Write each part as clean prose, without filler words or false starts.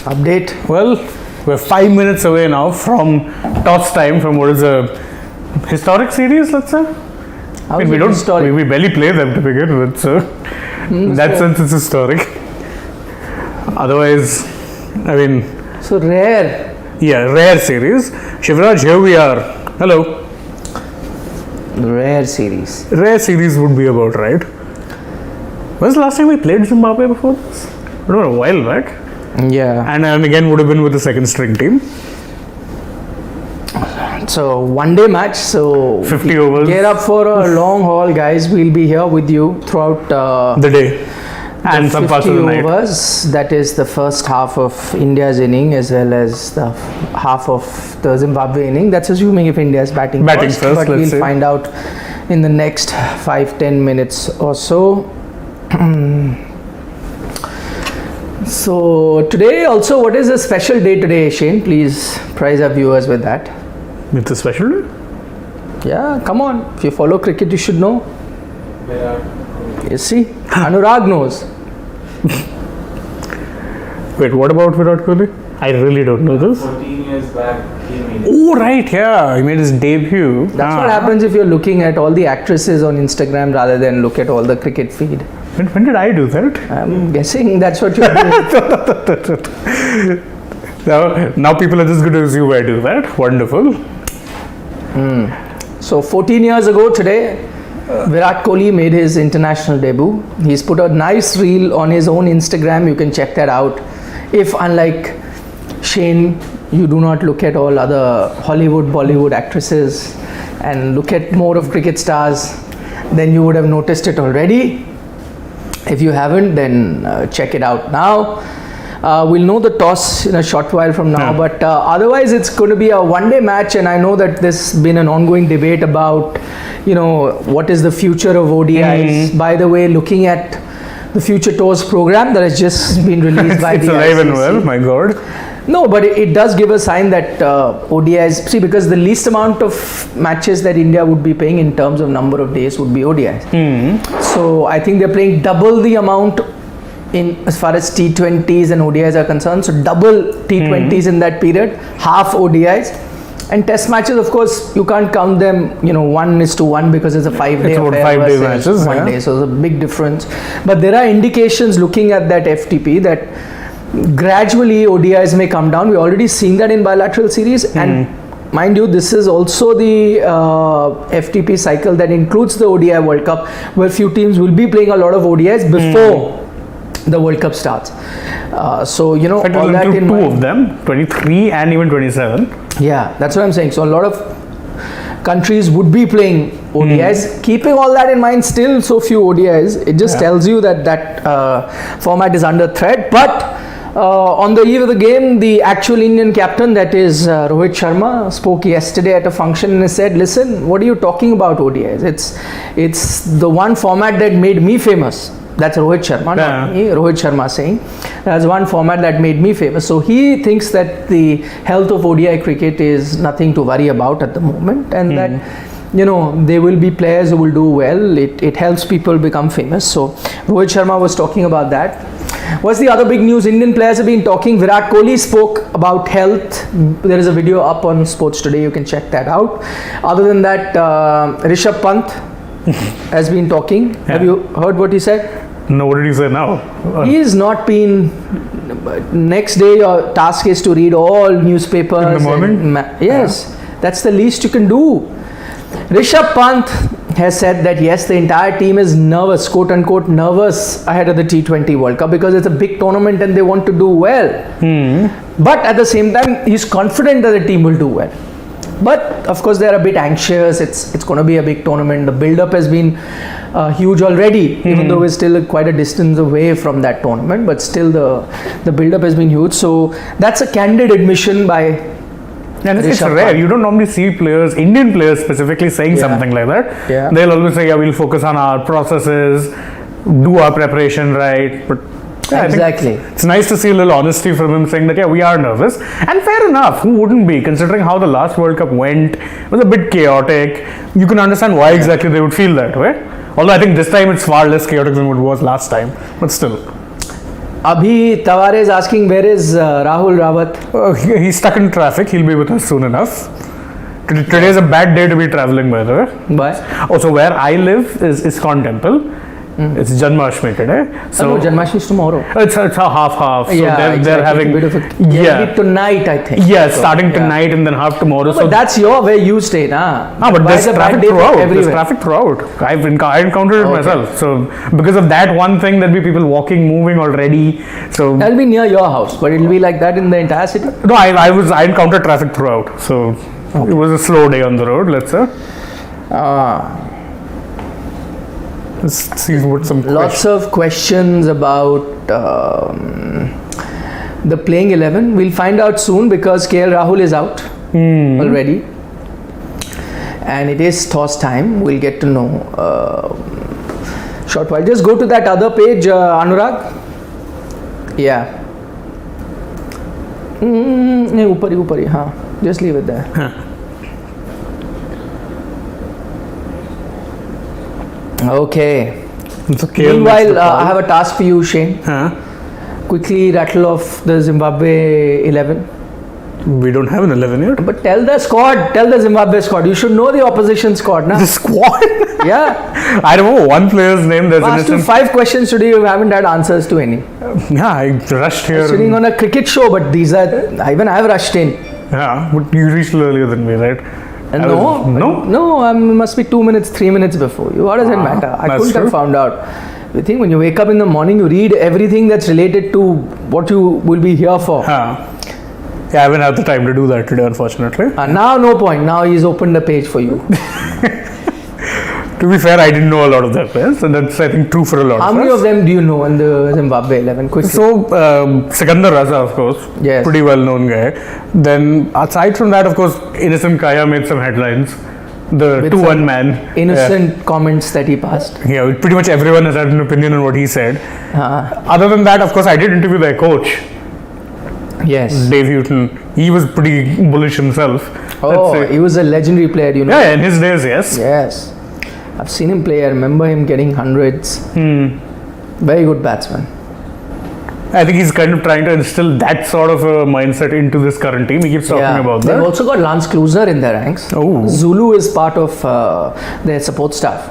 Update. Well, we're 5 minutes away now from toss time, from what is a historic series, let's say. How I mean, is we it don't historic? we barely play them to begin with, so in that sense it's historic. Otherwise, I mean, So rare. yeah, rare series. Shivraj, here we are. Hello. Rare series. Rare series would be about right. When's the last time we played Zimbabwe before this? It was a while back. Yeah. And again would have been with the second string team. So 1 day match. So 50 overs. Get up for a long haul, guys. We'll be here with you throughout The day. And some parts of the night. overs. That is the first half of India's inning as well as the half of the Zimbabwe inning. That's assuming if India is batting first. But But we'll find out in the next 5-10 minutes or so. So today also, what is a special day today, Shane? Please prize our viewers with that. It's a special day. Yeah, come on. If you follow cricket, you should know. You see, Anurag knows. Wait, what about Virat Kohli? I really don't know this. 14 years back, he made it. Oh, right, yeah. He made his debut. That's what happens if you're looking at all the actresses on Instagram rather than look at all the cricket feed. When did I do that? I'm guessing that's what you're doing. Now people are just going to assume I do that. Wonderful. So 14 years ago today, Virat Kohli made his international debut. He's put a nice reel on his own Instagram. You can check that out. If unlike Shane, you do not look at all other Hollywood, Bollywood actresses and look at more of cricket stars, then you would have noticed it already. If you haven't, then check it out now. We'll know the toss in a short while from now, Yeah. but otherwise it's going to be a one-day match, and I know that there's been an ongoing debate about, what is the future of ODIs. By the way, looking at the Future Tours program that has just been released by It's the alive and ICC. well, my God. No, but it does give a sign that ODIs, see, because the least amount of matches that India would be playing in terms of number of days would be ODIs. So I think they're playing double the amount in as far as T20s and ODIs are concerned. So double T20s in that period, half ODIs. And test matches, of course, you can't count them, 1:1 because it's a 5-day It's about affair 5 day versus matches, 1 yeah. day. So there's a big difference. But there are indications looking at that FTP that gradually ODIs may come down. We're already seeing that in bilateral series, and mind you, this is also the FTP cycle that includes the ODI World Cup, where few teams will be playing a lot of ODIs before the World Cup starts. So In fact, all we'll that include in two mind. of them, 23 and even 27. Yeah, that's what I'm saying. So a lot of countries would be playing ODIs. Keeping all that in mind, still so few ODIs, it just tells you that format is under threat. But on the eve of the game, the actual Indian captain, that is Rohit Sharma, spoke yesterday at a function and said, listen, what are you talking about ODIs? It's the one format that made me famous. That's Rohit Sharma, not me. Rohit Sharma saying that's one format that made me famous. So he thinks that the health of ODI cricket is nothing to worry about at the moment, and that there will be players who will do well. It helps people become famous. So Rohit Sharma was talking about that. What's the other big news? Indian players have been talking. Virat Kohli spoke about health. There is a video up on Sports Today. You can check that out. Other than that, Rishabh Pant has been talking. Have you heard what he said? No, what did he say now? He's not been. Next day, your task is to read all newspapers. In the morning? Yes, that's the least you can do. Rishabh Pant has said that yes, the entire team is nervous, quote unquote, nervous ahead of the T20 World Cup because it's a big tournament and they want to do well. But at the same time, he's confident that the team will do well. But of course, they're a bit anxious. It's going to be a big tournament. The build-up has been huge already, even though we're still quite a distance away from that tournament. But still, the build-up has been huge. So that's a candid admission by. And it's rare. You don't normally see players, Indian players specifically, saying something like that. Yeah. They'll always say, we'll focus on our processes, do our preparation right. But I think Exactly. it's nice to see a little honesty from him saying that, we are nervous. And fair enough, who wouldn't be? Considering how the last World Cup went, it was a bit chaotic. You can understand why exactly they would feel that way. Although I think this time it's far less chaotic than what it was last time. But still. Abhi Taware is asking, where is Rahul Rawat? He's stuck in traffic. He'll be with us soon enough. Today is a bad day to be traveling, by the way. Why? Also, where I live is ISKCON temple. It's Janmashtami today. So Janmashtami is tomorrow. It's a half. So they're having a bit of a tonight, I think. Yeah, starting tonight and then half tomorrow. But that's where you stay, nah? But there's traffic throughout. Everywhere. There's traffic throughout. I encountered it myself. So because of that one thing, there'll be people walking, moving already. So that'll be near your house, but it'll be like that in the entire city. No, I encountered traffic throughout. So it was a slow day on the road. Let's say. Let's see what some lots of questions about the playing 11. We'll find out soon because KL Rahul is out already, and it is toss time. We'll get to know short while. Just go to that other page, Anurag. Yeah. Upari, हाँ. Just leave it there. Okay. Meanwhile, I have a task for you, Shane. Quickly rattle off the Zimbabwe 11. We don't have an 11 yet. But tell the squad. Tell the Zimbabwe squad. You should know the opposition squad, na? The squad? Yeah. I remember one player's name. There's asked you 5 questions today. You haven't had answers to any. Yeah, I rushed here. Sitting on a cricket show, but these are even I've rushed in. Yeah, but you reached earlier than me, right? No, I must be 2 minutes, 3 minutes before you. What does it matter? I couldn't have found out. You think when you wake up in the morning, you read everything that's related to what you will be here for. Yeah, I haven't had the time to do that today, unfortunately. Now, no point. Now he's opened the page for you. To be fair, I didn't know a lot of their players, and that's, I think, true for a lot of us. How many of them do you know in the Zimbabwe 11? Quickly. So, Sikandar Raza, of course, yes. Pretty well-known guy. Then, aside from that, of course, Innocent Kaya made some headlines. The 2-1 man. Innocent comments that he passed. Yeah, pretty much everyone has had an opinion on what he said. Other than that, of course, I did interview their coach. Yes. Dave Houghton. He was pretty bullish himself. Oh, he was a legendary player, you know. Yeah, in his days, yes. Yes. I've seen him play. I remember him getting hundreds. Very good batsman. I think he's kind of trying to instill that sort of a mindset into this current team. He keeps talking about that. They've also got Lance Klusener in their ranks. Oh. Zulu is part of their support staff.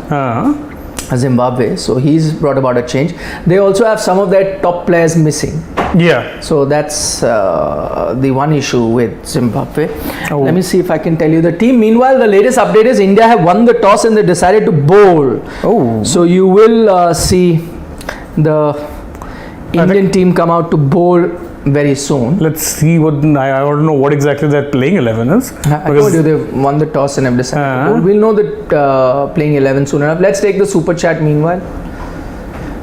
Zimbabwe. So he's brought about a change. They also have some of their top players missing. Yeah. So that's the one issue with Zimbabwe. Let me see if I can tell you the team. Meanwhile, the latest update is India have won the toss and they decided to bowl. Oh. So you will see the Indian team come out to bowl very soon. Let's see what I don't know what exactly that playing 11 is. I told you they've won the toss and have decided to bowl. We'll know the playing 11 soon enough. Let's take the super chat meanwhile.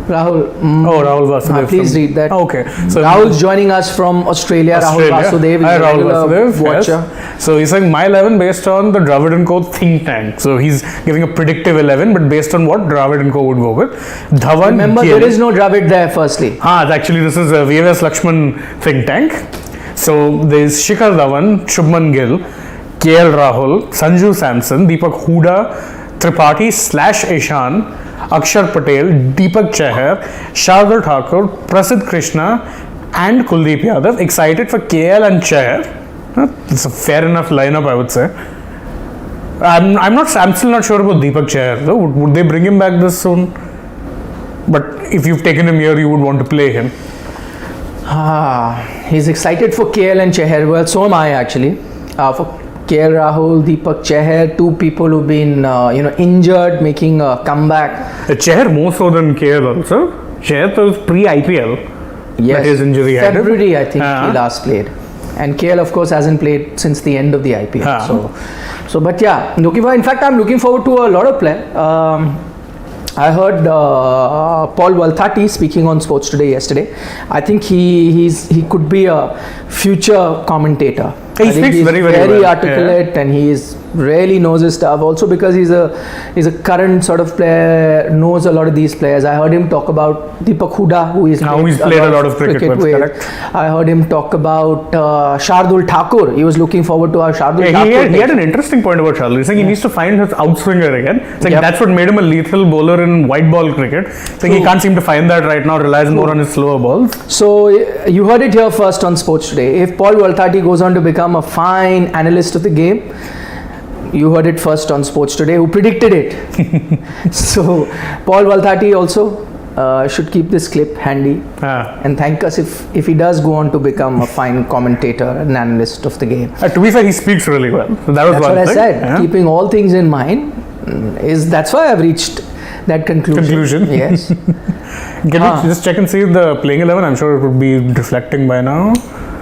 Rahul. Rahul Vasudev. Please read that. Okay. So Rahul's joining us from Australia. Rahul Vasudev is Hi, Rahul Vasudev. watcher. Yes. So he's saying my 11 based on the Dravid & Co think tank. So he's giving a predictive 11, but based on what Dravid & Co would go with. Dhawan. Remember, there is no Dravid there. Firstly. Actually, this is a VVS Lakshman think tank. So there's Shikhar Dhawan, Shubman Gill, KL Rahul, Sanju Samson, Deepak Hooda, Tripathi / Ishan, Akshar Patel, Deepak Chahar, Shardul Thakur, Prasidh Krishna, and Kuldeep Yadav. Excited for KL and Chahar. It's a fair enough lineup, I would say. I'm still not sure about Deepak Chahar though. Would they bring him back this soon? But if you've taken him here, you would want to play him. He's excited for KL and Chahar. Well, so am I actually. For KL Rahul, Deepak Chahar, 2 people who've been injured, making a comeback. Chahar more so than KL also. Chahar was pre-IPL. Yes. That his injury February, I think he last played. And KL, of course, hasn't played since the end of the IPL. But yeah, in fact, I'm looking forward to a lot of play. I heard Paul Valthati speaking on Sports Today yesterday. I think he could be a future commentator. He speaks very very well. articulate and he is really knows his stuff. Also because he's a current sort of player, knows a lot of these players. I heard him talk about Deepak Hooda, who he's played a lot of cricket with. Correct. I heard him talk about Shardul Thakur. He was looking forward to our Shardul Thakur. He had an interesting point about Shardul. He's saying he needs to find his outswinger again. It's like that's what made him a lethal bowler in white ball cricket. It's like he can't seem to find that right now, relies more on his slower balls. So you heard it here first on Sports Today. If Paul Valthati goes on to become a fine analyst of the game, you heard it first on Sports Today, who predicted it. So Paul Valthati also should keep this clip handy and thank us if he does go on to become a fine commentator and analyst of the game. To be fair, he speaks really well. So that's what I said. Keeping all things in mind that's why I've reached that conclusion. Yes. Can we just check and see the playing 11? I'm sure it would be reflecting by now.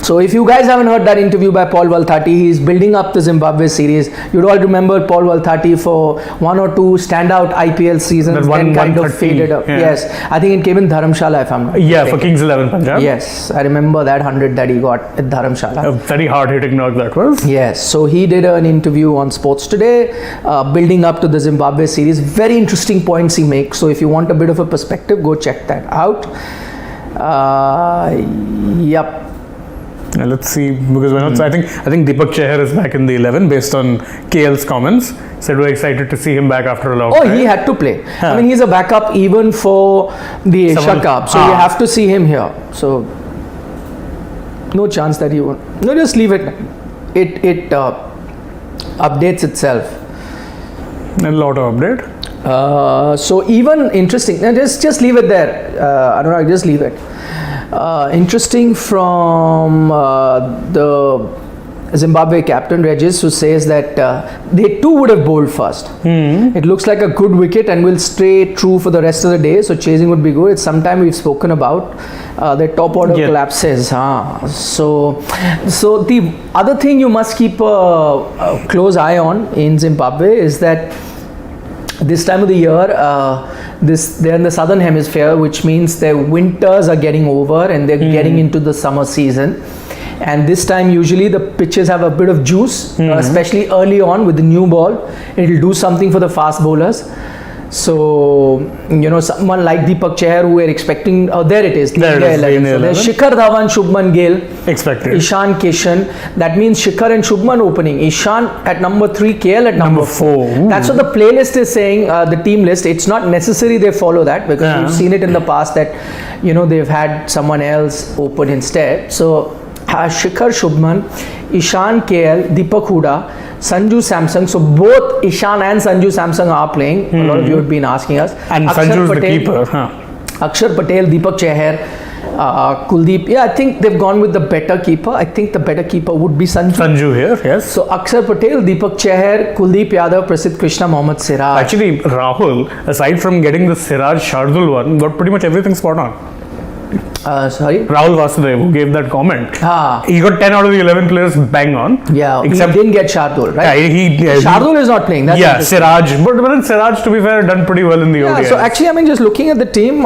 So if you guys haven't heard that interview by Paul Valthati, he's building up the Zimbabwe series. You'd all remember Paul Valthati for one or two standout IPL seasons, then kind of faded up. Yes, I think it came in Dharamshala if I'm not mistaken. For Kings 11 Punjab. Yes, I remember that 100 that he got at Dharamshala. A very hard-hitting knock that was. Yes, so he did an interview on Sports Today, building up to the Zimbabwe series. Very interesting points he makes. So if you want a bit of a perspective, go check that out. Yep. Let's see, because we're not. I think Deepak Chahar is back in the 11 based on KL's comments. Said we're excited to see him back after a long time. He had to play. I mean, he's a backup even for the Asia Cup, so you have to see him here. So no chance that he won't. No, just leave it. It updates itself. A lot of update. So even interesting. Now just leave it there. I don't know. Just leave it. Interesting from the Zimbabwe captain Regis, who says that they too would have bowled first. It looks like a good wicket and will stay true for the rest of the day, so chasing would be good. It's sometime we've spoken about the top order collapses. So the other thing you must keep a close eye on in Zimbabwe is that this time of the year, they're in the southern hemisphere, which means their winters are getting over and they're getting into the summer season. And this time usually the pitches have a bit of juice, especially early on with the new ball. It'll do something for the fast bowlers. So, someone like Deepak Chahar, who we're expecting, there it is. There it is, so there's Shikhar Dhawan, Shubman Gill, expected. Ishan Kishan. That means Shikhar and Shubman opening. Ishan at number 3, KL at number 4. That's what the playlist is saying, the team list. It's not necessary they follow that, because we've seen it in the past that, they've had someone else open instead. So, Shikhar Shubman, Ishan KL, Deepak Hooda, Sanju Samson. So both Ishan and Sanju Samson are playing. A lot of you have been asking us. And Sanju is the keeper. Akshar Patel, Deepak Chahar, Kuldeep. Yeah, I think they've gone with the better keeper. I think the better keeper would be Sanju. Sanju here, yes. So Akshar Patel, Deepak Chahar, Kuldeep Yadav, Prasidh Krishna, Mohammad Siraj. Actually, Rahul, aside from getting the Siraj Shardul one, got pretty much everything spot on. Sorry? Rahul Vasudev, who gave that comment. He got 10 out of the 11 players bang on. Yeah, except he didn't get Shardul, right? Shardul is not playing. That's Siraj. But then Siraj, to be fair, done pretty well in the ODI. So actually, just looking at the team,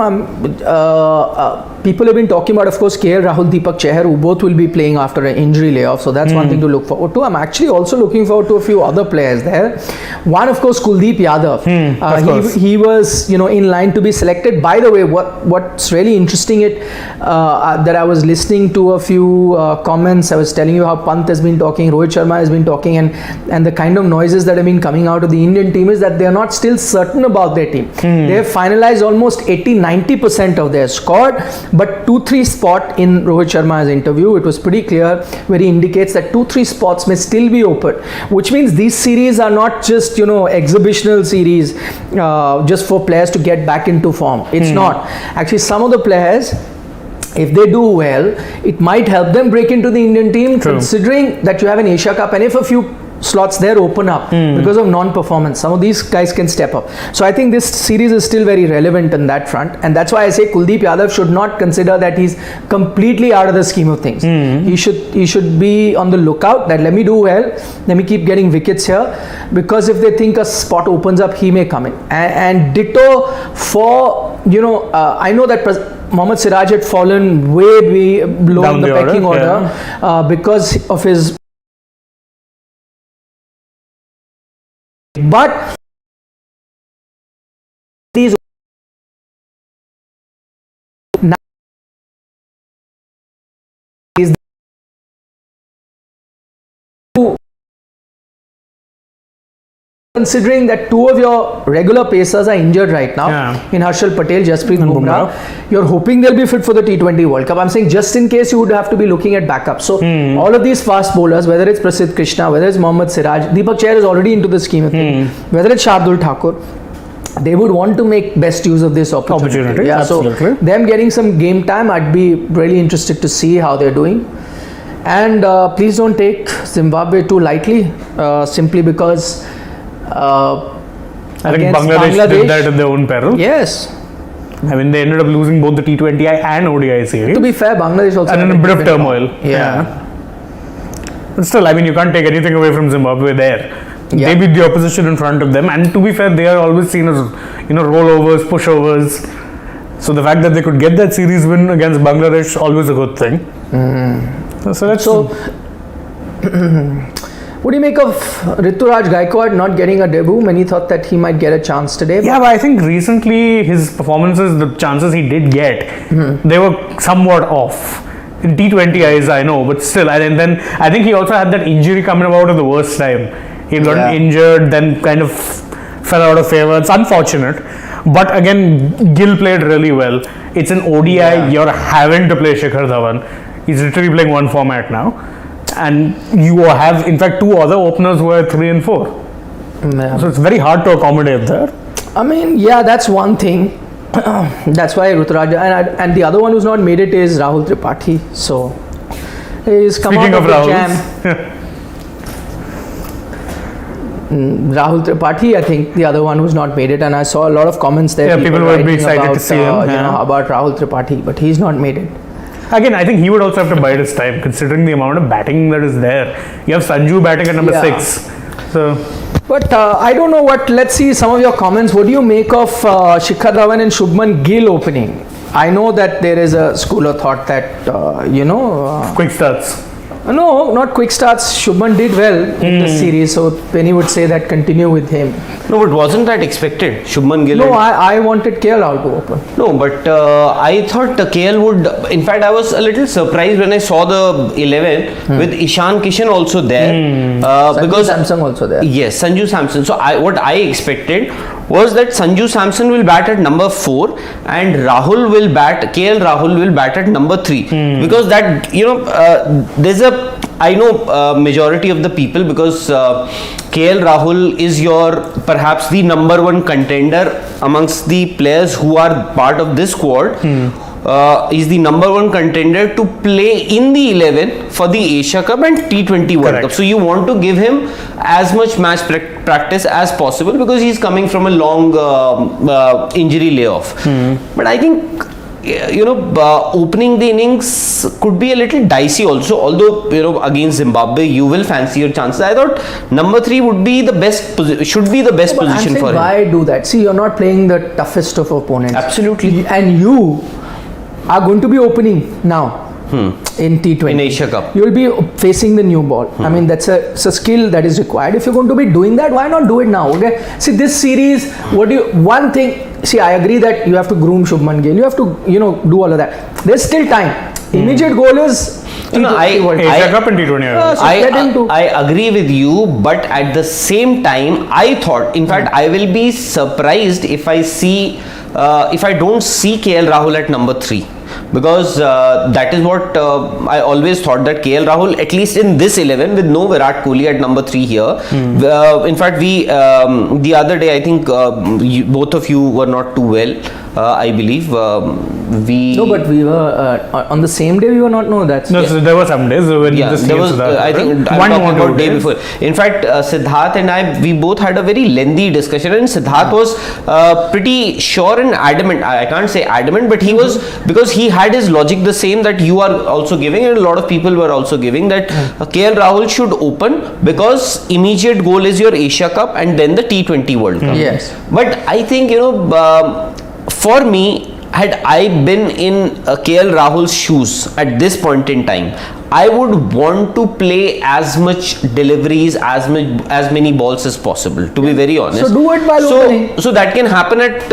people have been talking about, of course, KL Rahul, Deepak Chahar, who both will be playing after an injury layoff. So that's one thing to look forward to. I'm actually also looking forward to a few other players there. One, of course, Kuldeep Yadav. He was, in line to be selected. By the way, what's really interesting that I was listening to a few comments. I was telling you how Pant has been talking, Rohit Sharma has been talking, and the kind of noises that have been coming out of the Indian team is that they are not still certain about their team. They have finalized almost 80-90% of their squad, but 2-3 spot in Rohit Sharma's interview, it was pretty clear where he indicates that 2-3 spots may still be open, which means these series are not just exhibitional series just for players to get back into form. It's not. Actually, some of the players, if they do well, it might help them break into the Indian team, considering that you have an Asia Cup, and if a few slots there open up because of non-performance, some of these guys can step up. So I think this series is still very relevant on that front, and that's why I say Kuldeep Yadav should not consider that he's completely out of the scheme of things. He should be on the lookout that let me do well, let me keep getting wickets here, because if they think a spot opens up, he may come in. And ditto for I know that Mohammad Siraj had fallen way below the pecking order because of his But these now is considering that two of your regular pacers are injured right now in Harshal Patel, Jasprit Bumrah, you're hoping they'll be fit for the T20 World Cup. I'm saying just in case you would have to be looking at backup. So all of these fast bowlers, whether it's Prasidh Krishna, whether it's Mohammad Siraj, Deepak Chahar is already into the scheme of things, whether it's Shardul Thakur, they would want to make best use of this opportunity. Yeah, absolutely. So them getting some game time, I'd be really interested to see how they're doing. And please don't take Zimbabwe too lightly, simply because I think Bangladesh did that at their own peril. Yes. I mean, they ended up losing both the T20I and ODI series. To be fair, Bangladesh also and in a bit of turmoil. Yeah. But still, I mean, you can't take anything away from Zimbabwe there. Yeah. They beat the opposition in front of them, and to be fair, they are always seen as, you know, rollovers, pushovers. So the fact that they could get that series win against Bangladesh, always a good thing. So what do you make of Rituraj Gaikwad not getting a debut? Many thought that he might get a chance today. Yeah, but I think recently his performances, the chances he did get, they were somewhat off. In T20Is, I know, but still, and then I think he also had that injury coming about at the worst time. He got injured, then kind of fell out of favor. It's unfortunate. But again, Gill played really well. It's an ODI, you're having to play Shikhar Dhawan. He's literally playing one format now. And you have, in fact, two other openers who are 3 and 4. Yeah. So it's very hard to accommodate there. I mean, yeah, that's one thing. That's why Ruturaj, and the other one who's not made it is Rahul Tripathi. So he's come Speaking out of the Rahul, jam. Rahul Tripathi, I think, the other one who's not made it, and I saw a lot of comments there. Yeah, people would be writing excited about, to see him. you know, about Rahul Tripathi, but he's not made it. Again, I think he would also have to bide his time, considering the amount of batting that is there. You have Sanju batting at number 6. So, but I don't know what. Let's see some of your comments. What do you make of Shikhar Dhawan and Shubman Gill opening? I know that there is a school of thought that quick starts. No, not quick starts. Shubman did well in the series, so Penny would say that continue with him. No, but wasn't that expected? Shubman Gill. No, I wanted KL out to open. No, but I thought KL would. In fact, I was a little surprised when I saw the 11 with Ishan Kishan also there. Because Samsung also there. Yes, Sanju Samson. So what I expected was that Sanju Samson will bat at number 4 and Rahul will bat. KL Rahul will bat at number 3 because that there's a. I know majority of the people, because KL Rahul is perhaps the number 1 contender amongst the players who are part of this squad. Is the number 1 contender to play in the 11 for the Asia Cup and T20 World Cup. So you want to give him as much match practice as possible, because he's coming from a long injury layoff. But I think opening the innings could be a little dicey also, although against Zimbabwe you will fancy your chances. I thought number 3 would be the best should be the best position for him. Why do that? See, you're not playing the toughest of opponents. Absolutely. And you are going to be opening now in T20. In Asia Cup. You'll be facing the new ball. I mean, it's a skill that is required. If you're going to be doing that, why not do it now? Okay. See, this series, see, I agree that you have to groom Shubman Gill. You have to, do all of that. There's still time. Immediate goal is Asia Cup and T20. I agree with you, but at the same time, I thought, in fact, I will be surprised if I don't see KL Rahul at number 3. Because that is what I always thought, that KL Rahul, at least in this 11 with no Virat Kohli at number 3 here. In fact, we the other day, I think both of you were not too well. I believe No, but we were on the same day. We were not. No, that's no. So there were some days when there was. I think I'm talking about day before. In fact, Siddharth and I, we both had a very lengthy discussion, and Siddharth was pretty sure and adamant. I can't say adamant, but he was, because he had his logic the same that you are also giving, and a lot of people were also giving, that KL Rahul should open because immediate goal is your Asia Cup and then the T20 World Cup. Yes. But I think for me, had I been in KL Rahul's shoes at this point in time, I would want to play as much deliveries, as many balls as possible. To be very honest. So do it while opening. So that can happen at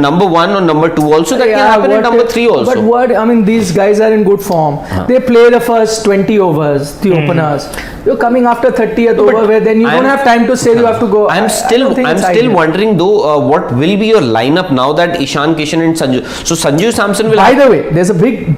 number 1 or number 2 also. That can happen at number 3 also. But what I mean, these guys are in good form. They play the first 20 overs, the openers. You're coming after 30th over, where then you don't have time to say you have to go. I'm still wondering though, what will be your lineup now that Ishan Kishan and Sanju. So Sanju Samson will. By the way, there's a big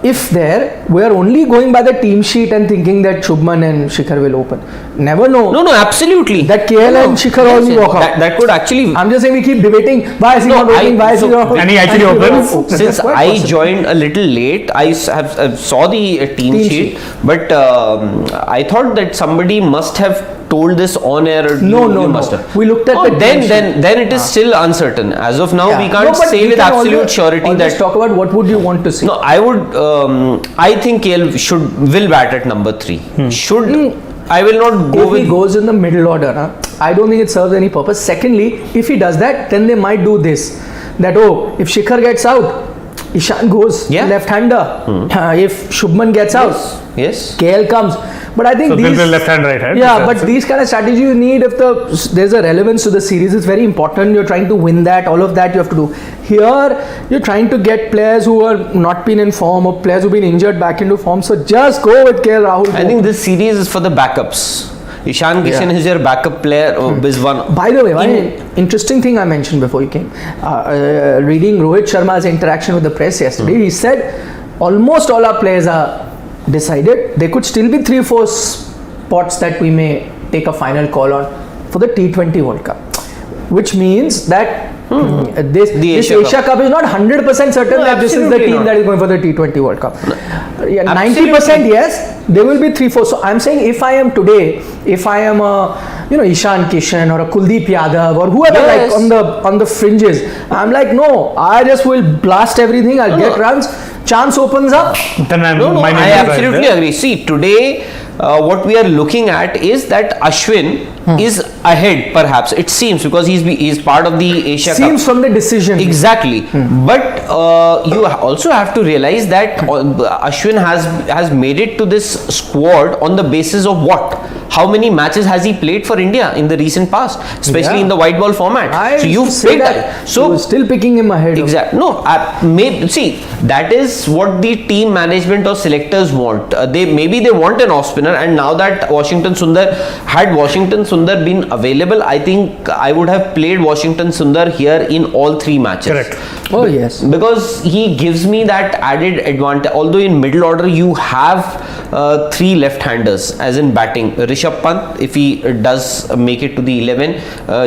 if there. We are only going by the team sheet and thinking that Shubman and Shikhar will open. Never know. No, absolutely. That KL and Shikhar only walk out. That could actually. I'm just saying we keep debating. Why is he not opening? Why is he not opening? And he actually opens. Since I joined a little late, I saw the team sheet, but I thought that somebody must have told this on air. No. We looked at the then it is still uncertain. As of now, we can't say with absolute surety that. Talk about what would you want to see. No, I would. I think KL will bat at number 3. I will not go if with. He goes in the middle order, I don't think it serves any purpose. Secondly, if he does that, then they might do this. That if Shikhar gets out, Ishan goes left-hander. If Shubman gets out, yes, KL comes. But I think so these left hand, right hand. Yeah, but these kind of strategy you need if there's a relevance to the series. It's very important. You're trying to win that. All of that you have to do. Here, you're trying to get players who are not been in form or players who've been injured back into form. So just go with KL Rahul. I think this series is for the backups. Ishan Kishan is your backup player. Is one. By the way, one interesting thing I mentioned before you came. Reading Rohit Sharma's interaction with the press yesterday, he said almost all our players are decided. There could still be 3-4 spots that we may take a final call on for the T20 World Cup, which means that this Asia Cup is not 100% certain that this is the team that is going for the T20 World Cup. 90% yes, there will be 3-4. So I'm saying if I am today, if I am a Ishan Kishan or a Kuldeep Yadav or whoever like on the fringes, I'm like no, I just will blast everything. I'll get runs. Chance opens up. Then I absolutely agree. See, today what we are looking at is that Ashwin is ahead, perhaps it seems, because he's part of the Asia Cup. Seems from the decision. Exactly. But you also have to realize that Ashwin has made it to this squad on the basis of what? How many matches has he played for India in the recent past, especially in the white ball format? So you've picked that. So you're still picking him ahead. Exactly. No, see, that is what the team management or selectors want. Maybe they want an off spinner, and now that Washington Sundar been available, I think I would have played Washington Sundar here in all 3 matches. Correct. Oh yes. Because he gives me that added advantage. Although in middle order you have 3 left-handers, as in batting. Rishabh Pant, if he does make it to the 11,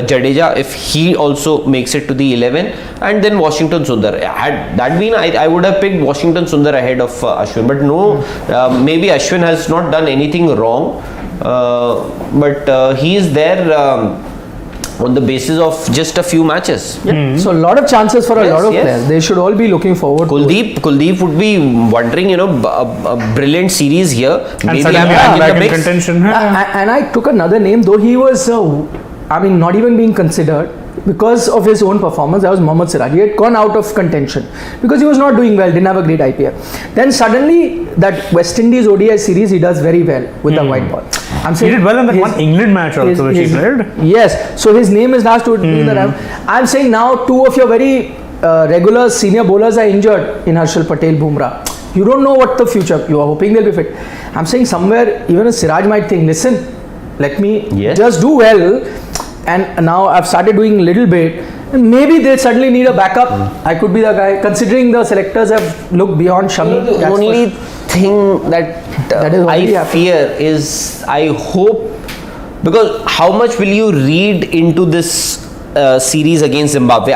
Jadeja, if he also makes it to the 11, and then Washington Sundar. Had that been, I would have picked Washington Sundar ahead of Ashwin. But no, maybe Ashwin has not done anything wrong, but he is there on the basis of just a few matches. So a lot of chances for a lot of players. They should all be looking forward. Kuldeep would be wondering, a brilliant series here. And maybe suddenly back in contention. And I took another name, though he was, not even being considered. Because of his own performance, that was Mohammad Siraj. He had gone out of contention because he was not doing well, didn't have a great IPL. Then suddenly, that West Indies ODI series, he does very well with the white ball. I'm saying he did well in that one England match also which he played. Yes, so his name is last to be in the round. I'm saying now 2 of your very regular senior bowlers are injured in Harshal Patel, Bumrah. You don't know what the future. You are hoping they'll be fit. I'm saying somewhere even a Siraj might think, listen, let me just do well. And now I've started doing a little bit. And maybe they suddenly need a backup. I could be the guy. Considering the selectors have looked beyond Shami. The only thing that I fear is, I hope, because how much will you read into this series against Zimbabwe?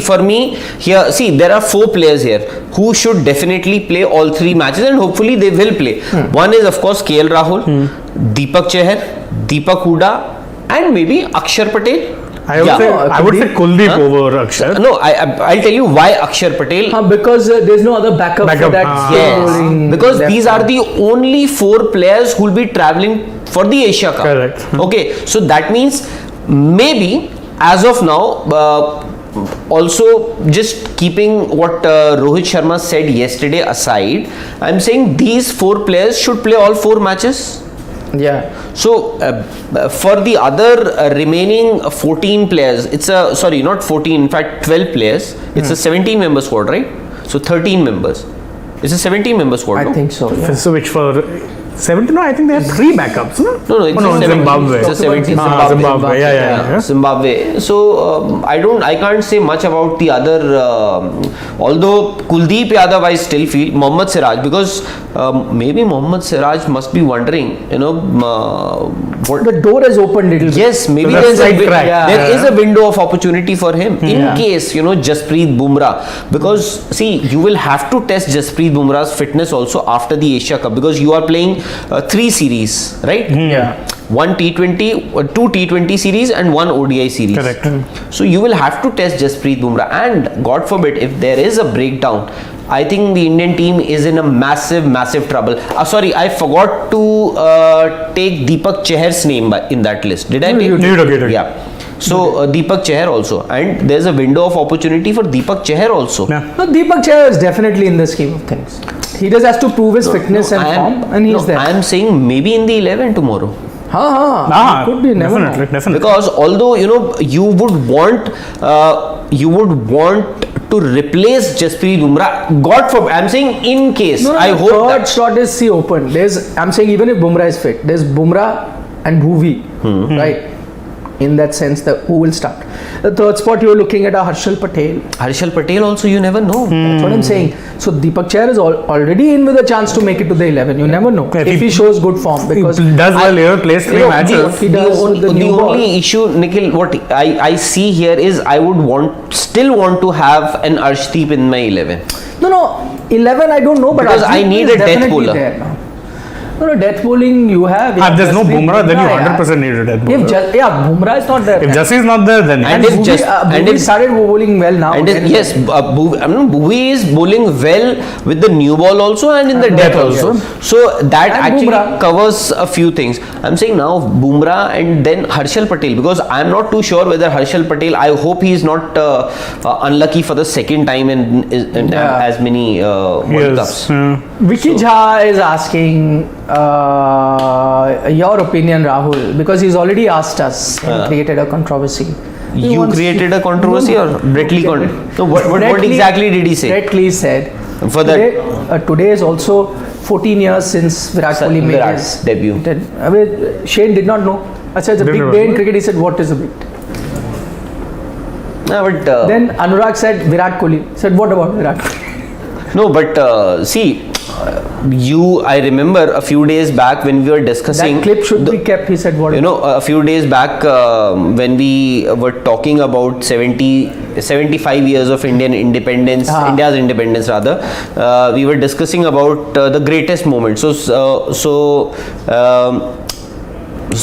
For me here, there are 4 players here who should definitely play all 3 matches, and hopefully they will play. One is of course KL Rahul, Deepak Chahar, Deepak Hooda, and maybe Akshar Patel. I would say Kuldeep over Akshar. No, I'll tell you why Akshar Patel. Because there's no other backup for that. Yes, because these are the only 4 players who will be travelling for the Asia Cup. Correct. Okay, so that means maybe as of now, also just keeping what Rohit Sharma said yesterday aside, I'm saying these 4 players should play all 4 matches. Yeah. So for the other remaining 14 players, it's a sorry, not 14, in fact 12 players. It's a 17-member squad, right? So 13 members. It's a 17-member squad. I no? think so. Yeah. So which for 70? No, I think they have 3 backups. No, No, it's a 70. Zimbabwe. It's a 70. Zimbabwe. Yeah. Zimbabwe. So I can't say much about the other. Although Kuldeep Yadav, I still feel Mohammad Siraj, because maybe Mohammad Siraj must be wondering, what The door is opened little bit. Yes, maybe So that's like crack. there is a window of opportunity for him in case Jasprit Bumrah, because see, you will have to test Jasprit Bumrah's fitness also after the Asia Cup, because you are playing 3 series, right? Yeah. 1 T20, 2 T20 series and 1 ODI series. Correct. So you will have to test Jasprit Bumrah, and God forbid if there is a breakdown, I think the Indian team is in a massive trouble. Sorry, I forgot to take Deepak Chahar's name in that list. Did I take? You did. Yeah. So Deepak Chahar also, and there's a window of opportunity for Deepak Chahar also. Yeah. No, Deepak Chahar is definitely in the scheme of things. He just has to prove his fitness and form, and he's there. I am saying maybe in the 11 tomorrow. Could be, never know. Definitely. Because although you would want to replace Jasprit Bumrah, God forbid, I'm saying in case. No, I hope third that. slot is open. I'm saying even if Bumrah is fit, there's Bumrah and Bhuvi, right? In that sense, who will start? The third spot you're looking at a Harshal Patel. Harshal Patel also, you never know. That's what I'm saying. So Deepak Chahar is already in with a chance to make it to the 11. You never know if he shows good form, because he does well, plays 3 matches. He does with the new ball. only issue, Nikhil, what I see here is I would still want to have an Arshdeep in my 11. No, 11 I don't know, but Because I Arshdeep need is a death definitely bowler. there now. No, death bowling you have. If there's no Jasprit Bumrah, then you Bumrah, 100% need a death bowler. Bumrah is not there. If Jassi is not there, then And And if Bhuvi started bowling well now. yes, Bhuvi is bowling well with the new ball also and in the death also. So that And actually Bumrah. covers a few things. I'm saying now Bumrah and then Harshal Patel, because I'm not too sure whether Harshal Patel, I hope he is not unlucky for the second time in as many World Cups. Vicky Jha is asking your opinion, Rahul, because he's already asked us and created a controversy. You created a controversy or Brett Lee? So what exactly did he say? Brett Lee said For that today is also 14 years since Virat Kohli made his debut. I mean, Shane did not know. Achha, it's a big day in cricket. He said, what is a big? No, but Then Anurag said Virat Kohli. Said, what about Virat Kohli? no, but see, I remember a few days back when we were discussing. That clip should be kept, he said. What? A few days back when we were talking about 75 years of Indian independence, India's independence rather, we were discussing about the greatest moment. So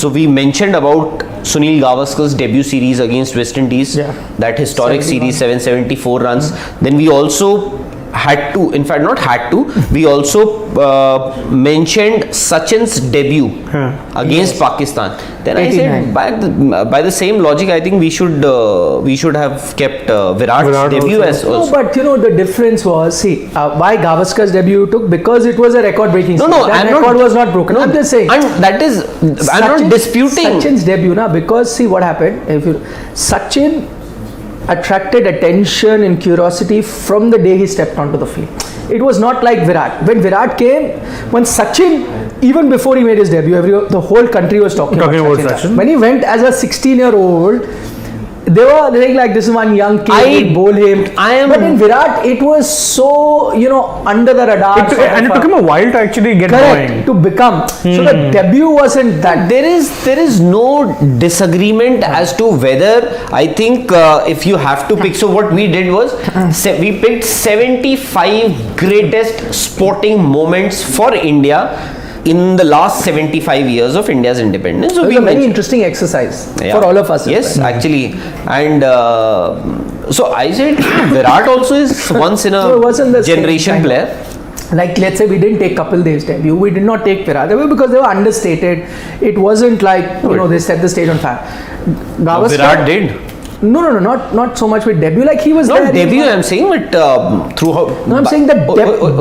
we mentioned about Sunil Gavaskar's debut series against West Indies, that historic 71. series, 774 runs. Then we also had to, in fact not had to, we also mentioned Sachin's debut against Pakistan. Then I said, by the same logic, I think we should have kept Virat's debut as also. No, but the difference was, see, why Gavaskar's debut took, because it was a record-breaking series. That record was not broken. I'm just saying. And that is, I'm not disputing. Sachin's debut, because see what happened. Sachin attracted attention and curiosity from the day he stepped onto the field. It was not like Virat. When Virat came, when Sachin, even before he made his debut, the whole country was talking about Sachin. When he went as a 16-year-old, they were saying like, this is one young kid, bowl him. But in Virat, it was so, under the radar. And it took him a while to actually get going. To become. So the debut wasn't that. There is no disagreement as to whether, I think if you have to pick, so what we did was, we picked 75 greatest sporting moments for India in the last 75 years of India's independence. So it was a very interesting exercise for all of us. Yes, actually. And so I said, Virat also is once in a generation player. Like, let's say we didn't take Kapil Dev's debut, we did not take Virat because they were understated. It wasn't like, they set the stage on fire. Virat did. No, not so much with debut. Like he was Not there. debut, I'm saying, but throughout. No, I'm saying that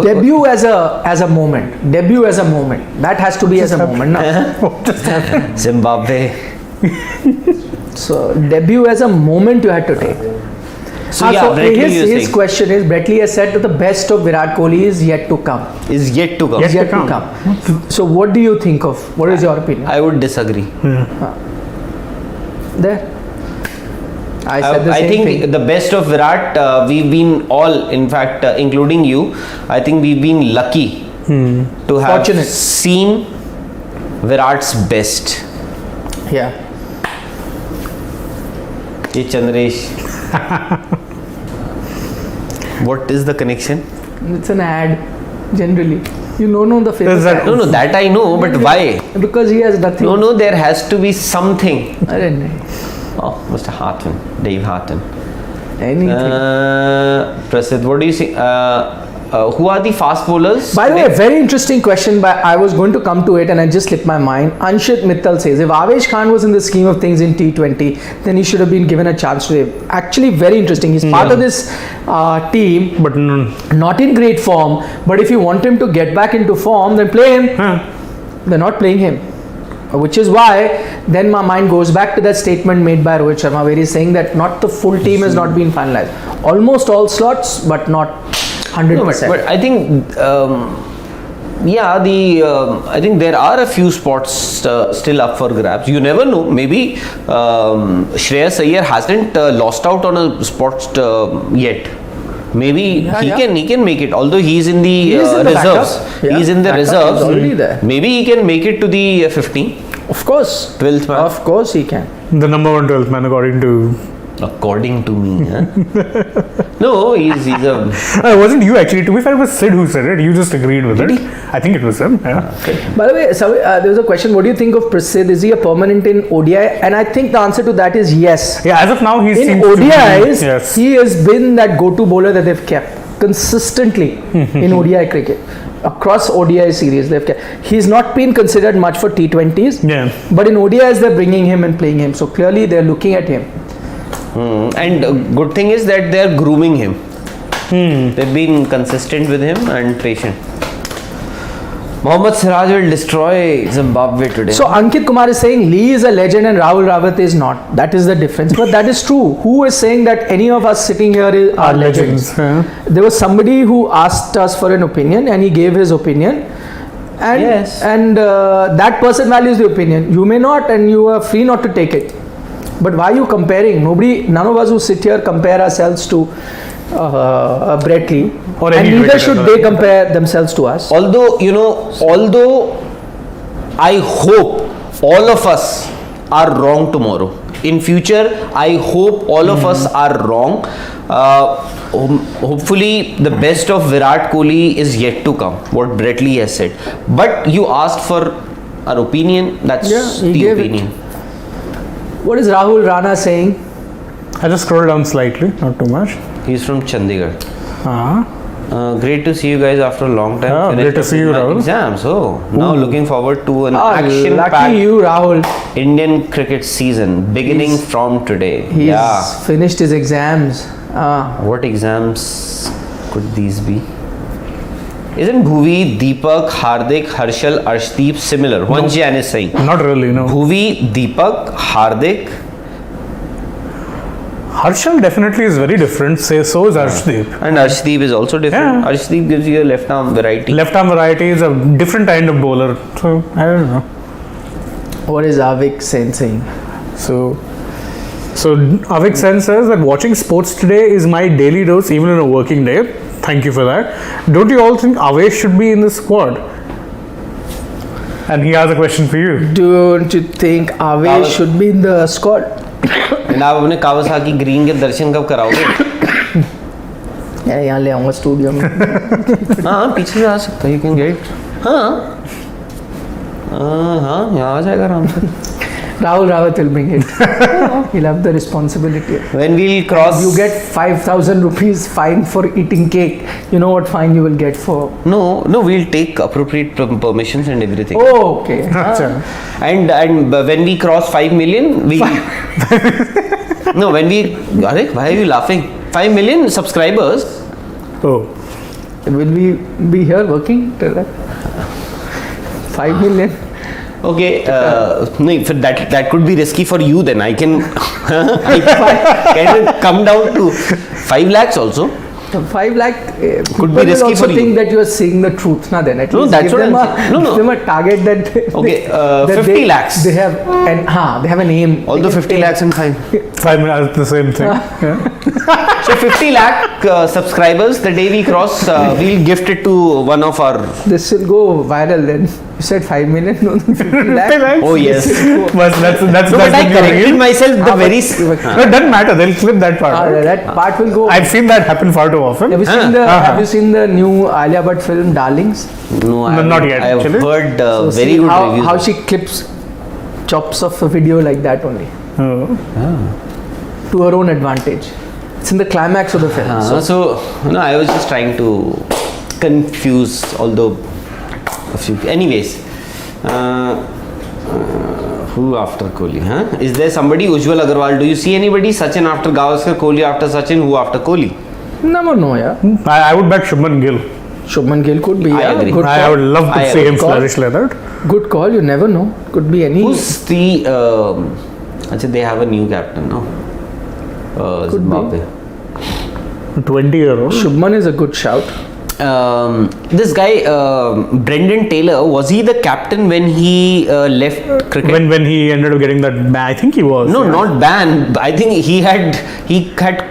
debut as a moment. Debut as a moment. That has to be as a moment. No. Zimbabwe. So debut as a moment you had to take. So yeah, so Brett Lee, you're his saying, question is, Brett Lee has said that the best of Virat Kohli is yet to come. is yet to come. Yes. Yet to come. come. So what do you think of? What is your opinion? I would disagree. There. I said the I same think thing. the best of Virat, we've been all, in fact, including you, I think we've been lucky to have Fortunate. seen Virat's best. Yeah. Hey Chandresh. What is the connection? It's an ad, generally. You don't know the famous Is that- ad. No, that I know, but why? Because he has nothing. No, there has to be something. I don't know. Oh, Mr. Hartman, Dave Hartman. Anything. Prasid, what do you think? Who are the fast bowlers? By the way, very interesting question, but I was going to come to it and I just slipped my mind. Anshit Mittal says, if Avesh Khan was in the scheme of things in T20, then he should have been given a chance today. Actually, very interesting. He's part of this team, But not in great form. But if you want him to get back into form, then play him. They're not playing him. Which is why then my mind goes back to that statement made by Rohit Sharma where he's saying that not the full team has not been finalized. Almost all slots, but not 100%. No, but I think, I think there are a few spots still up for grabs. You never know. Maybe Shreyas Iyer hasn't lost out on a spot yet. Maybe he can make it. Although he's in the reserves. He's in the Backup is reserves. already there. Maybe he can make it to the 15th, Of course. 12th man. Of course he can. the number 1 12th man, according to. According to me, huh? No, he's a. It wasn't you actually. To be fair, it was Sid who said it. You just agreed with it. I think it was him. Yeah. By the way, there was a question. What do you think of Prasidh? Is he a permanent in ODI? And I think the answer to that is yes. Yeah. As of now, he In seems to be- ODIs, Yes. he has been that go-to bowler that they've kept consistently in ODI cricket. Across ODI series, they've kept. He's not been considered much for T20s. Yeah. But in ODIs, they're bringing him and playing him. So clearly, they're looking at him. And good thing is that they're grooming him. They've been consistent with him and patient. Mohammad Siraj will destroy Zimbabwe today. So Ankit Kumar is saying Lee is a legend and Rahul Rawat is not. That is the difference. But that is true. Who is saying that any of us sitting here are legends? Yeah. There was somebody who asked us for an opinion and he gave his opinion. And, Yes. and that person values the opinion. You may not and you are free not to take it. But why are you comparing? None of us who sit here compare ourselves to Brett Lee. Or And any neither cricketer. should they compare themselves to us. although I hope all of us are wrong tomorrow. In future, I hope all of us are wrong. Hopefully, the best of Virat Kohli is yet to come. What Brett Lee has said. But you asked for an opinion. That's Yeah, he the gave it. opinion. What is Rahul Rana saying? I just scrolled down slightly, not too much. He's from Chandigarh. Uh-huh. Great to see you guys after a long time. Yeah, Finished great to up see with you, my Rahul. Exams. Oh, now looking forward to an Lucky action-packed you, Rahul. Indian cricket season beginning from today. He's finished his exams. What exams could these be? Isn't Bhuvi, Deepak, Hardik, Harshal, Arshdeep similar? One Jan is saying. Not really, no. Bhuvi, Deepak, Hardik. Harshal definitely is very different. Say so is Arshdeep. And Arshdeep is also different. Yeah. Arshdeep gives you a left arm variety. Left arm variety is a different kind of bowler. So I don't know. What is Avik Sen saying? So Avik Sen says that watching sports today is my daily dose, even in a working day. Thank you for that. Don't you all think Avesh should be in the squad? And he has a question for you. Don't you think Avesh should be in the squad? And आप अपने Kawasaki green के दर्शन कब कराओगे? यहाँ ले आऊँगा studio में. हाँ पीछे से आ सकता है. You can get. हाँ यहाँ आ जाएगा आराम से. Rahul Rawat will bring it. He'll have the responsibility. When we'll cross. You get 5,000 rupees fine for eating cake. You know what fine you will get for? No, we'll take appropriate permissions and everything. Oh, okay. Acha. And when we cross 5 million, we No, when we. Why are you laughing? 5 million subscribers. Oh. Will we be here working till that? 5 million. Okay, no, for that could be risky for you. Then I can come down to 5 lakhs also. 5 lakh Could be people risky will also for you. think that you are saying the truth. Now then, at No, least that's give what them I'm saying. No, no. give them a target that Okay, that 50 lakhs. They have they have an aim. Although 50 lakhs and fine. 5 minutes, the same thing. So 50 lakh subscribers, the day we cross, we'll gift it to one of our. This will go viral then. You said 5 million, no, 50 lakh. Oh yes. But that's No, but I the new corrected reel. myself. The very. No, it doesn't matter. They'll clip that part. out. That part will go. I've seen that happen far too often. Have you seen the Have you seen the new Alia Bhatt film Darlings? No, I not yet, I have actually. heard So very see good how, reviews. how she clips chops of a video like that only Oh. to her own advantage. It's in the climax of the film. So no, I was just trying to confuse, although a few. Anyways, who after Kohli? Huh? Is there somebody? Ujjwal Agarwal. Do you see anybody? Sachin after Gavaskar, Kohli after Sachin. Who after Kohli? Never know, yeah. I would back Shubman Gill. Shubman Gill could be. I Yeah, agree. good I call. would love to I see him agree. flourish like that. Good call. You never know. Could be any. Who's the? Actually, they have a new captain now. Could be. Zimbabwe. 20-year-old. Shubman is a good shout. This guy Brendan Taylor, was he the captain when he left cricket? When he ended up getting that ban, I think he was. No, not banned. I think he had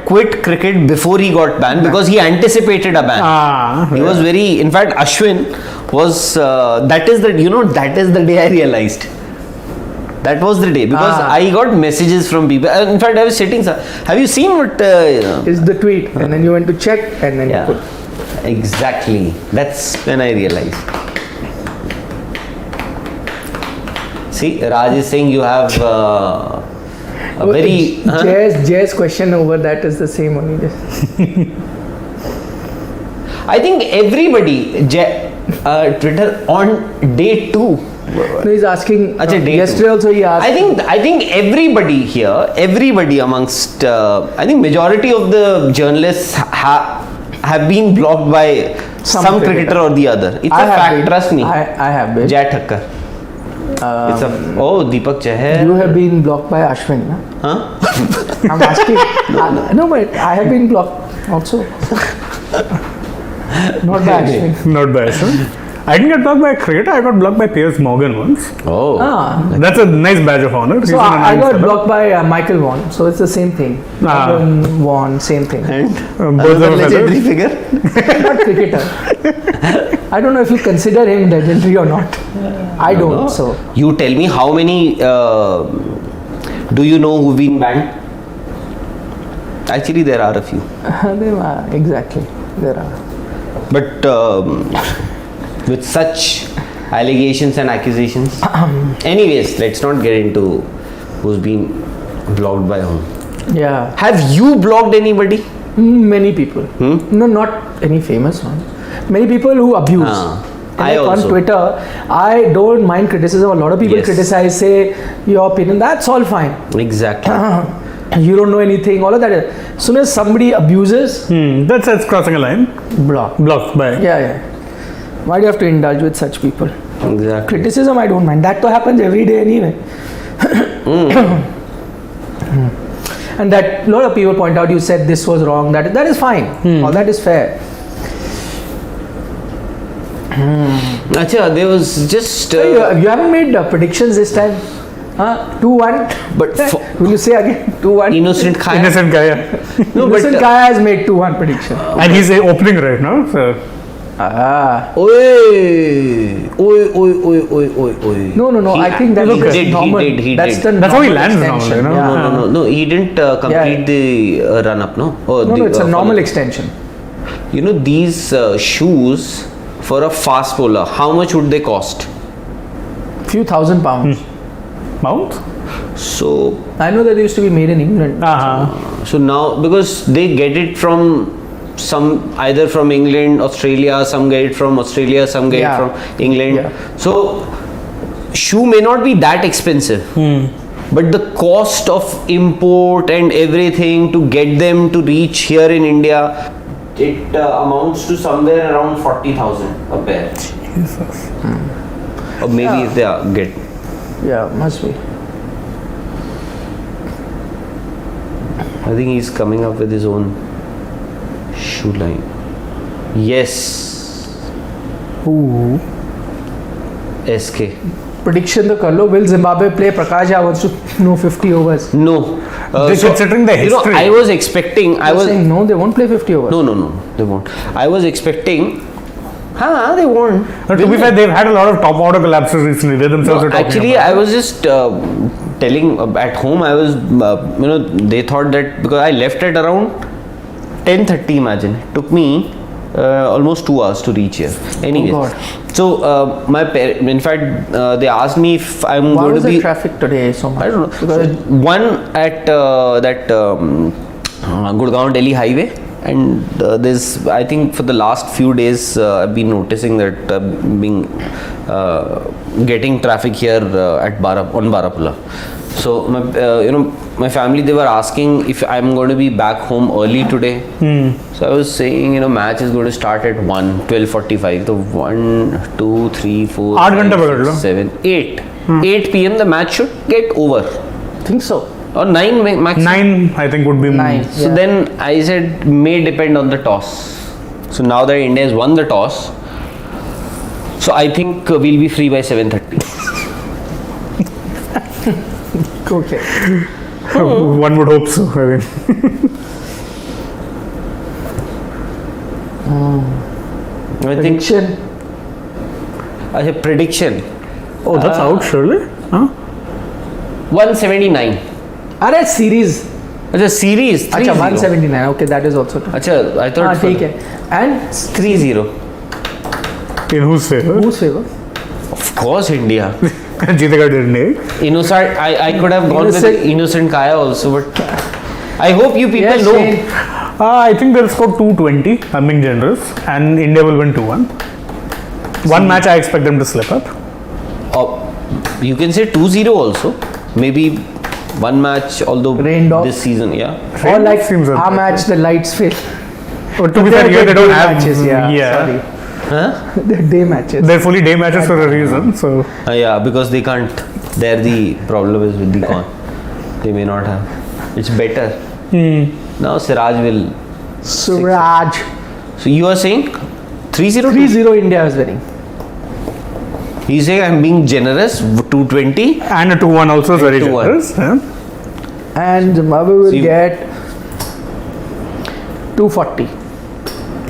quit cricket before he got banned because he anticipated a ban. He was very. In fact, Ashwin was. That is the day I realized. That was the day because I got messages from people. In fact, I was sitting. Have you seen what? Is the tweet, and then you went to check, and then Yeah. you put. Exactly. That's when I realized. See, Raj is saying you have a very. Jay's question over that is the same only. I think everybody, Twitter on day 2. No, he's asking. Achha, day yesterday 2. also he asked. I think everybody here, everybody amongst, I think majority of the journalists have been blocked by some cricketer or the other. It's a fact, trust me. I have been. Jai Thakkar. It's a Deepak Chahar. You have been blocked by Ashwin, na? Huh? I'm asking. No, but I have been blocked also. Not by Ashwin. Not by Ashwin. I didn't get blocked by a cricketer. I got blocked by Piers Morgan once. Oh. That's a nice badge of honor. So I got blocked by Michael Vaughan. So it's the same thing. Michael Vaughan, same thing. And both another of us legendary figure. Not cricketer. I don't know if you consider him legendary or not. I don't. So You tell me how many do you know who've been banned? Actually, there are a few. exactly, there are. But with such allegations and accusations. Anyways, let's not get into who's been blocked by whom. Yeah, Have you blocked anybody? many people. No, not any famous one. Many people who abuse. I On also. Twitter, I don't mind criticism. A lot of people Yes. criticize, say your opinion. That's all fine. Exactly. You don't know anything. All of that. As soon as somebody abuses, That's crossing a line. block. Blocked by. Yeah. Why do you have to indulge with such people? Exactly. Criticism, I don't mind. That to happens every day anyway. And that a lot of people point out, you said this was wrong. That is fine. All that is fair. Acha, there was just. You haven't made predictions this time. 2-1. But Will you say again 2-1? Innocent Khaya. Innocent guy. Yeah. No, but. Innocent Kaya has made 2-1 prediction. And he's opening right now. So. Oi. No. I think that's normal. He did. That's how he normal lands extension. normally, no? No. He didn't complete the run up, no? No, it's a normal extension. You know, these shoes for a fast bowler, how much would they cost? Few £1,000. Mount? So, I know that they used to be made in England. so now because they get it from either from England, Australia, some get it from Australia, some get it from England. Yeah. So shoe may not be that expensive. but the cost of import and everything to get them to reach here in India, it amounts to somewhere around 40,000 a pair. Jesus. Or maybe if they get. Yeah, must be. I think he's coming up with his own shoe line. Yes. Ooh. SK. Prediction to kar lo. Will Zimbabwe play? Prakash Jha wants to know 50 overs. No. Considering the history. I was expecting. Saying no, they won't play 50 overs. No, they won't. I was expecting. They won't. To be fair, they've had a lot of top order collapses recently. They themselves are talking Actually, about I was just telling at home. I was, they thought that because I left at around 10:30. Imagine it took me almost 2 hours to reach here. Anyway, God. so in fact, they asked me if I'm Why going was to the be. traffic today so much? I don't know. Because One at that Gurgaon Delhi highway, and there's, I think for the last few days I've been noticing that getting traffic here at on Barapula. So my family, they were asking if I'm going to be back home early today. So I was saying, match is going to start at 12:45. So 1, 2, 3, 4, 8 घंटे 5, पकड़ लो. 6, 7, 8. 8 p.m. the match should get over. think so. Or 9 maximum. 9, I think, would be 9. So Yeah. then I said may depend on the toss. So now that India has won the toss, so I think we'll be free by 7:30. Okay. One would hope so. I mean. I think Prediction. I said prediction Oh, that's out, surely? Huh? 179. Alright, series. It's a series. 3-0. Acha, 179. Okay, that is also true. Acha, I thought ठीक है. And 3-0. In whose favor? whose favor? Of course, India. Jeetega didn't, eh? Innocent. I could have gone with innocent Kaya also, but I hope you people Yes, know. Shane. I think they'll score 220. I'm being generous. And India will win 2-1. One match I expect them to slip up. You can say 2-0 also. Maybe one match, although Rained off. this season, yeah. Or like seems our unlikely. match, the lights fail. But to be fair, here they don't have matches. Yeah. Sorry. Huh? They're day matches. They're fully day matches for a reason. So Yeah, because they can't. There the problem is with the con. They may not have. It's better. Now Siraj will. Suraj. So you are saying 3-0? 3-0 India is winning. He's saying I'm being generous. 220. and a 2-1 also is very 2-1. generous. Yeah. And Zimbabwe will See- get 240.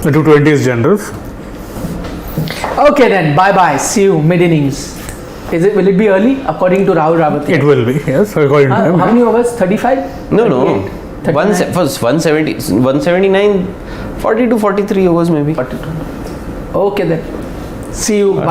The 220 is generous. Okay then, bye-bye. See you mid-innings. Will it be early according to Rahul Rawat? It will be, yes, according to him. How many overs? 35? No. 38? 170, 179, 40 to 43 overs maybe. 42. Okay then. See you. Bye.